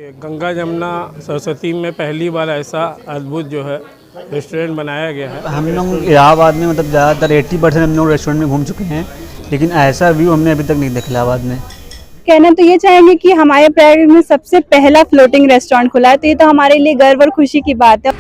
ये गंगा जमुना सरस्वती में पहली बार ऐसा अद्भुत जो है रेस्टोरेंट बनाया गया है। हम लोग इलाहाबाद में मतलब ज़्यादातर 80% हम लोग रेस्टोरेंट में घूम चुके हैं, लेकिन ऐसा व्यू हमने अभी तक नहीं देखा इलाहाबाद में। कहना तो ये चाहेंगे कि हमारे प्रयागराज में सबसे पहला फ्लोटिंग रेस्टोरेंट खुला है, तो ये तो हमारे लिए गर्व और खुशी की बात है।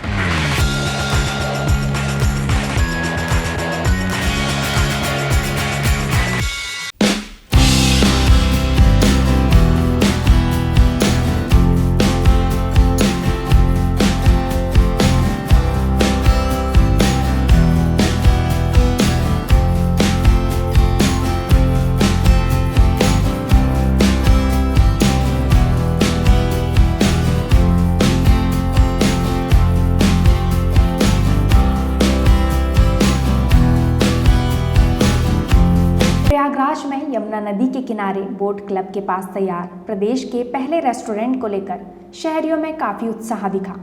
प्रयागराज में यमुना नदी के किनारे बोट क्लब के पास तैयार प्रदेश के पहले रेस्टोरेंट को लेकर शहरियों में काफ़ी उत्साह दिखा।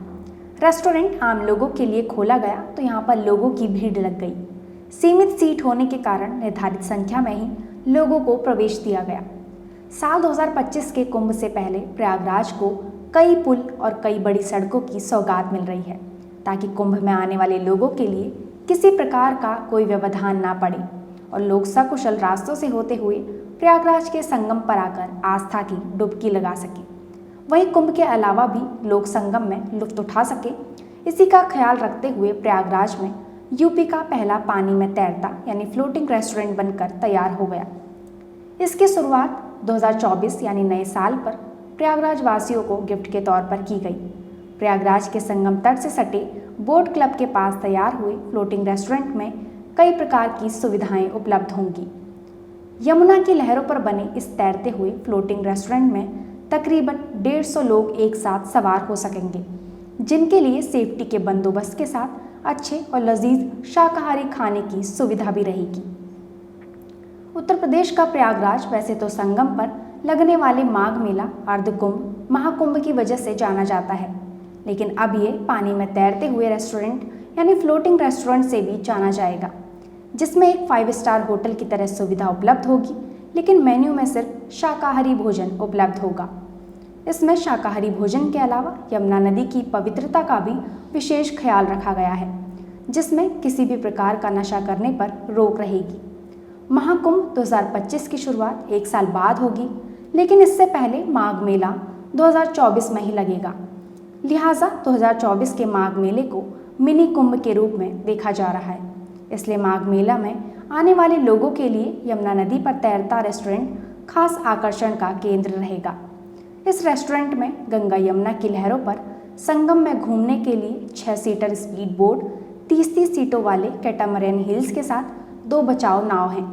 रेस्टोरेंट आम लोगों के लिए खोला गया तो यहाँ पर लोगों की भीड़ लग गई। सीमित सीट होने के कारण निर्धारित संख्या में ही लोगों को प्रवेश दिया गया। साल 2025 के कुंभ से पहले प्रयागराज को कई पुल और कई बड़ी सड़कों की सौगात मिल रही है, ताकि कुंभ में आने वाले लोगों के लिए किसी प्रकार का कोई व्यवधान ना पड़े और लोग सकुशल रास्तों से होते हुए प्रयागराज के संगम पर आकर आस्था की डुबकी लगा सके। वहीं कुंभ के अलावा भी लोग संगम में लुत्फ उठा सके, इसी का ख्याल रखते हुए प्रयागराज में यूपी का पहला पानी में तैरता यानी फ्लोटिंग रेस्टोरेंट बनकर तैयार हो गया। इसकी शुरुआत 2024 यानी नए साल पर प्रयागराज वासियों को गिफ्ट के तौर पर की गई। प्रयागराज के संगम तट से सटे बोट क्लब के पास तैयार हुए फ्लोटिंग रेस्टोरेंट में कई प्रकार की सुविधाएं उपलब्ध होंगी। यमुना की लहरों पर बने इस तैरते हुए फ्लोटिंग रेस्टोरेंट में तकरीबन 150 लोग एक साथ सवार हो सकेंगे, जिनके लिए सेफ्टी के बंदोबस्त के साथ अच्छे और लजीज शाकाहारी खाने की सुविधा भी रहेगी। उत्तर प्रदेश का प्रयागराज वैसे तो संगम पर लगने वाले माघ मेला, अर्धकुंभ, महाकुंभ की वजह से जाना जाता है, लेकिन अब ये पानी में तैरते हुए रेस्टोरेंट यानी फ्लोटिंग रेस्टोरेंट से भी जाना जाएगा, जिसमें एक 5 स्टार होटल की तरह सुविधा उपलब्ध होगी, लेकिन मेन्यू में सिर्फ शाकाहारी भोजन उपलब्ध होगा। इसमें शाकाहारी भोजन के अलावा यमुना नदी की पवित्रता का भी विशेष ख्याल रखा गया है, जिसमें किसी भी प्रकार का नशा करने पर रोक रहेगी। महाकुंभ 2025 की शुरुआत 1 साल बाद होगी, लेकिन इससे पहले माघ मेला 2024 में ही लगेगा। लिहाजा 2024 के माघ मेले को मिनी कुंभ के रूप में देखा जा रहा है। इसलिए माघ मेला में आने वाले लोगों के लिए यमुना नदी पर तैरता रेस्टोरेंट खास आकर्षण का केंद्र रहेगा। इस रेस्टोरेंट में गंगा यमुना की लहरों पर संगम में घूमने के लिए 6 सीटर स्पीड बोट, 30 सीटों वाले कैटामरैन हिल्स के साथ 2 बचाव नाव हैं।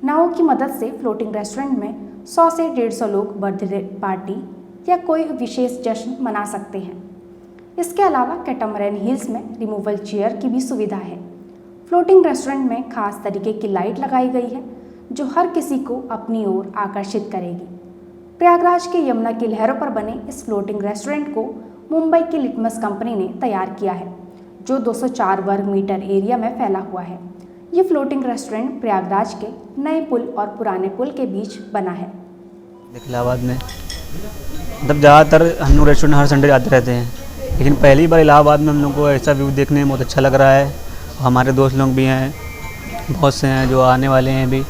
नावों की मदद से फ्लोटिंग रेस्टोरेंट में 100 से 150 लोग बर्थडे पार्टी या कोई विशेष जश्न मना सकते हैं। इसके अलावा कैटामरैन हिल्स में रिमूवल चेयर की भी सुविधा है। फ्लोटिंग रेस्टोरेंट में खास तरीके की लाइट लगाई गई है, जो हर किसी को अपनी ओर आकर्षित करेगी। प्रयागराज के यमुना की लहरों पर बने इस फ्लोटिंग रेस्टोरेंट को मुंबई की लिटमस कंपनी ने तैयार किया है, जो 204 वर्ग मीटर एरिया में फैला हुआ है। ये फ्लोटिंग रेस्टोरेंट प्रयागराज के नए पुल और पुराने पुल के बीच बना है। इलाहाबाद में मतलब ज़्यादातर हम लोग रेस्टोरेंट हर संडे जाते रहते हैं, लेकिन पहली बार इलाहाबाद में हम लोग को ऐसा व्यू देखने में बहुत अच्छा लग रहा है। हमारे दोस्त लोग भी हैं, बहुत से हैं जो आने वाले हैं भी,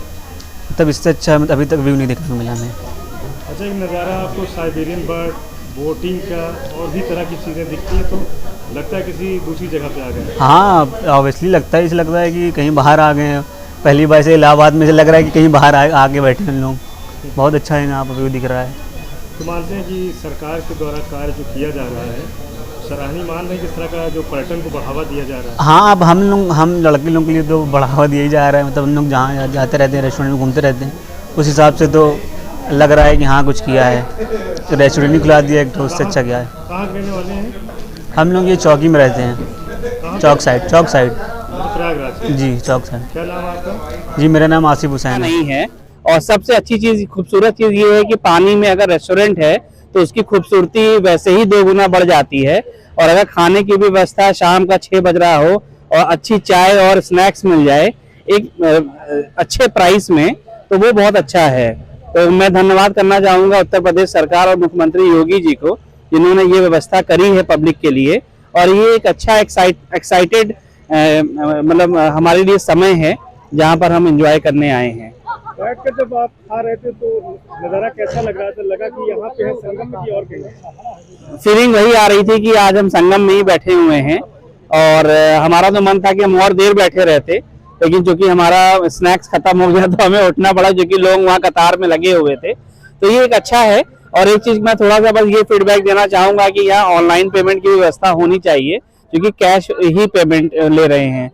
तब इससे अच्छा अभी तक व्यू नहीं देखने को मिला हमें। अच्छा, एक नज़ारा आपको साइबेरियन बर्ड, बोटिंग का और भी तरह की चीज़ें दिखती हैं, तो लगता है किसी दूसरी जगह पे आ गए। हाँ, ऑब्वियसली लगता है, इसलिए लगता है कि कहीं बाहर आ गए हैं। पहली बार से इलाहाबाद में से लग रहा है कि कहीं बाहर आके बैठे हैं लोग। बहुत अच्छा है, यहाँ पर व्यू दिख रहा है। तो मानते हैं कि सरकार के द्वारा कार्य जो किया जा रहा है, सराहनीय मान रहे हैं किस तरह का जो पर्यटन को बढ़ावा दिया जा रहा है। हाँ, अब हम लड़के लोगों के लिए तो बढ़ावा दिया ही जा रहा है। मतलब हम लोग जहाँ जाते रहते हैं, रेस्टोरेंट में घूमते रहते हैं, उस हिसाब से तो लग रहा है कि हाँ कुछ किया है। तो रेस्टोरेंट ही खुला दिया एक, तो उससे अच्छा क्या है। कहाँ रहने वाले हैं हम लोग? ये चौकी में रहते हैं, चौक साइड। प्रयागराज। जी, चौक साइड। क्या नाम आपका? जी, मेरा नाम आसिफ हुसैन नहीं है। और सबसे अच्छी चीज, खूबसूरत चीज ये है कि पानी में अगर रेस्टोरेंट है तो उसकी खूबसूरती वैसे ही 2 गुना बढ़ जाती है। और अगर खाने की भी व्यवस्था शाम का 6 बज रहा हो और अच्छी चाय और स्नैक्स मिल जाए एक अच्छे प्राइस में, तो वो बहुत अच्छा है। तो मैं धन्यवाद करना चाहूंगा उत्तर प्रदेश सरकार और मुख्यमंत्री योगी जी को, जिन्होंने ये व्यवस्था करी है पब्लिक के लिए। और ये एक अच्छा एक्साइटेड मतलब हमारे लिए समय है जहाँ पर हम एंजॉय करने आए हैं। बैठ कर जब आप खा रहे थे तो नज़ारा कैसा लग रहा था? लगा कि यहाँ पे है संगम में कि और कहीं? फीलिंग वही आ रही थी कि आज हम संगम में ही बैठे हुए हैं और हमारा तो मन था कि हम और देर बैठे रहते, लेकिन चूंकि हमारा स्नैक्स खत्म हो गया तो हमें उठना पड़ा, क्योंकि लोग वहाँ कतार में लगे हुए थे। तो ये एक अच्छा है। और एक चीज मैं थोड़ा सा बस ये फीडबैक देना चाहूंगा कि यहाँ ऑनलाइन पेमेंट की व्यवस्था होनी चाहिए, क्योंकि कैश ही पेमेंट ले रहे हैं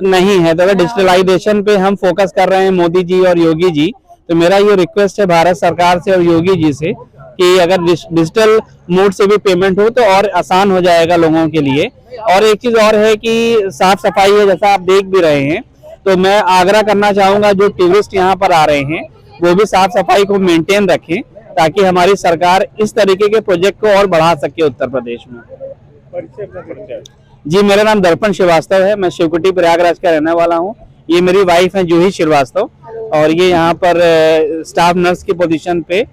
नहीं है। तो अगर डिजिटलाइजेशन पे हम फोकस कर रहे हैं मोदी जी और योगी जी, तो मेरा ये रिक्वेस्ट है भारत सरकार से और योगी जी से कि अगर डिजिटल मोड से भी पेमेंट हो तो और आसान हो जाएगा लोगों के लिए। और एक चीज और है कि साफ सफाई है, जैसा आप देख भी रहे हैं। तो मैं आग्रह करना चाहूंगा जो टूरिस्ट यहाँ पर आ रहे हैं वो भी साफ सफाई को मेंटेन रखें, ताकि हमारी सरकार इस तरीके के प्रोजेक्ट को और बढ़ा सके उत्तर प्रदेश में। जी, मेरा नाम दर्पण श्रीवास्तव है, मैं शिवकुटी प्रयागराज का रहने वाला हूँ। ये मेरी वाइफ है जूही श्रीवास्तव और ये यहाँ पर स्टाफ नर्स की पोजीशन पे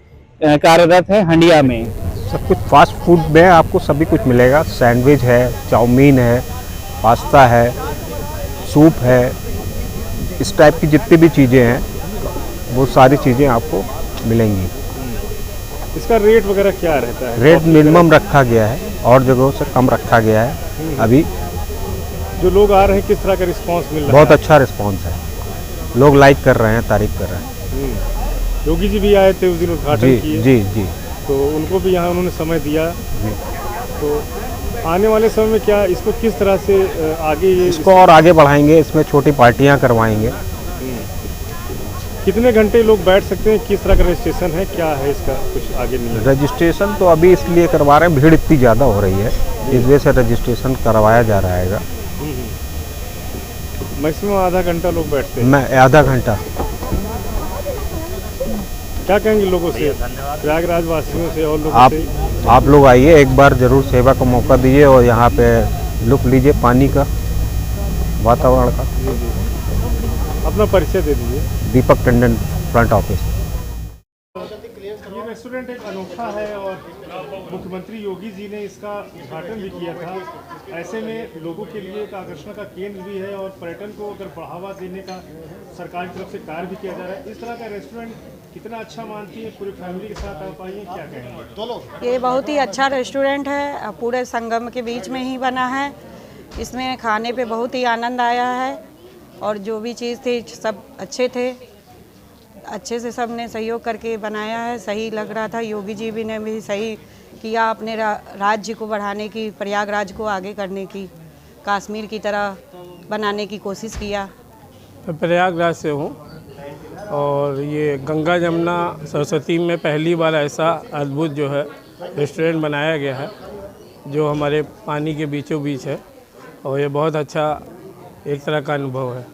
कार्यरत है हंडिया में। सब कुछ फास्ट फूड में आपको सभी कुछ मिलेगा। सैंडविच है, चाउमीन है, पास्ता है, सूप है, इस टाइप की जितनी भी चीज़ें हैं वो सारी चीज़ें आपको मिलेंगी। इसका रेट वगैरह क्या रहता है? रेट मिनिमम रखा गया है और जगहों से कम रखा गया है। अभी जो लोग आ रहे हैं किस तरह का रिस्पांस मिल रहा है? बहुत अच्छा रिस्पांस है, लोग लाइक कर रहे हैं, तारीफ कर रहे हैं। योगी जी भी आए थे उस दिन, उद्घाटन किए। जी जी, तो उनको भी यहाँ उन्होंने समय दिया। जी। तो आने वाले समय में क्या इसको किस तरह से आगे इसको और आगे बढ़ाएंगे, इसमें छोटी पार्टियां करवाएंगे। कितने घंटे लोग बैठ सकते हैं? किस तरह का रजिस्ट्रेशन है, क्या है इसका कुछ आगे नहीं? रजिस्ट्रेशन तो अभी इसलिए करवा रहे हैं, भीड़ इतनी ज़्यादा हो रही है, इस वजह से रजिस्ट्रेशन करवाया जा रहा है। मैक्सिमम आधा घंटा लोग बैठते हैं। मैं आधा घंटा। क्या कहेंगे लोगों से, प्रयागराज वासियों से और लोगों से? आप लोग आइए, एक बार ज़रूर सेवा का मौका दीजिए और यहाँ पे लुत्फ लीजिए पानी का, वातावरण का। अपना परिचय दे दीजिए। दीपक टंडन, फ्रंट ऑफिस। ये रेस्टोरेंट एक अनोखा है और मुख्यमंत्री योगी जी ने इसका उद्घाटन भी किया था। ऐसे में लोगों के लिए एक आकर्षण का केंद्र भी है और पर्यटन को अगर बढ़ावा देने का सरकार की तरफ से कार्य भी किया जा रहा है। इस तरह का रेस्टोरेंट कितना अच्छा मानती है? पूरी फैमिली के साथ आप आइए, क्या कहेंगे? ये बहुत ही अच्छा रेस्टोरेंट है, पूरे संगम के बीच में ही बना है। इसमें खाने पे बहुत ही आनंद आया है और जो भी चीज़ थी सब अच्छे थे, अच्छे से सब ने सहयोग करके बनाया है। सही लग रहा था, योगी जी भी ने भी सही किया अपने राज्य को बढ़ाने की, प्रयागराज को आगे करने की, कश्मीर की तरह बनाने की कोशिश किया। मैं प्रयागराज से हूँ और ये गंगा जमुना सरस्वती में पहली बार ऐसा अद्भुत जो है रेस्टोरेंट बनाया गया है, जो हमारे पानी के बीचों बीच है और ये बहुत अच्छा एक तरह का अनुभव है।